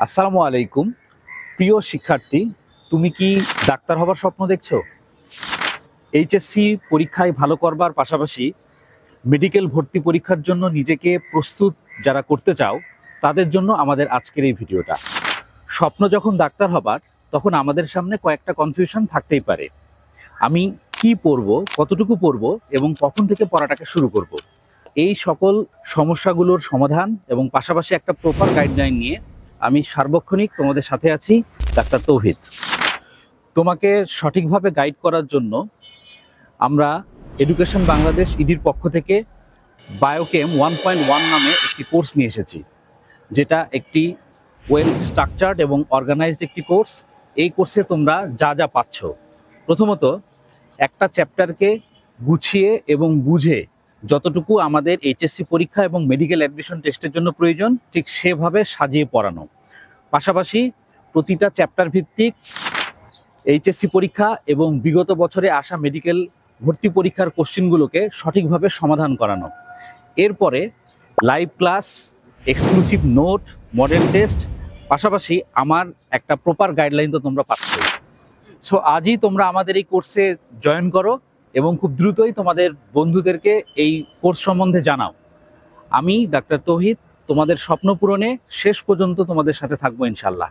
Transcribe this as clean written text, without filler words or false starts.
আসসালামু আলাইকুম। প্রিয় শিক্ষার্থী, তুমি কি ডাক্তার হবার স্বপ্ন দেখছো? এইচএসসি পরীক্ষায় ভালো করবার পাশাপাশি মেডিকেল ভর্তি পরীক্ষার জন্য নিজেকে প্রস্তুত যারা করতে চাও, তাদের জন্য আমাদের আজকের এই ভিডিওটা। স্বপ্ন যখন ডাক্তার হবার, তখন আমাদের সামনে কয়েকটা কনফিউশন থাকতেই পারে। আমি কি পড়বো, কতটুকু পড়বো এবং কখন থেকে পড়াটাকে শুরু করব। এই সকল সমস্যাগুলোর সমাধান এবং পাশাপাশি একটা প্রপার গাইডলাইন নিয়ে আমি সার্বক্ষণিক তোমাদের সাথে আছি, ডাক্তার তৌহিদ। তোমাকে সঠিকভাবে গাইড করার জন্য আমরা এডুকেশন বাংলাদেশ ইডির পক্ষ থেকে বায়োকেম 1.1 নামে একটি কোর্স নিয়ে এসেছি, যেটা একটি ওয়েল স্ট্রাকচার্ড এবং অর্গানাইজড একটি কোর্স। এই কোর্সে তোমরা যা যা পাচ্ছ, প্রথমত একটা চ্যাপ্টারকে গুছিয়ে এবং বুঝে যতটুকু আমাদের এইচএসসি পরীক্ষা এবং মেডিকেল অ্যাডমিশন টেস্টের জন্য প্রয়োজন, ঠিক সেভাবে সাজিয়ে পড়ানো। পাশাপাশি প্রতিটা চ্যাপ্টার ভিত্তিক এইচএসসি পরীক্ষা এবং বিগত বছরে আসা মেডিকেল ভর্তি পরীক্ষার কোশ্চেনগুলোকে সঠিকভাবে সমাধান করানো। এরপরে live class, exclusive note, model test, পাশাপাশি আমার একটা প্রপার গাইডলাইন তো তোমরা পাচ্ছ। সো আজই তোমরা আমাদের এই কোর্সে জয়েন করো এবং খুব দ্রুতই তোমাদের বন্ধুদেরকে এই কোর্স সম্বন্ধে জানাও। আমি ডাক্তার তৌহিদ তোমাদের স্বপ্ন পূরণে শেষ পর্যন্ত তোমাদের সাথে থাকবো ইনশাল্লাহ।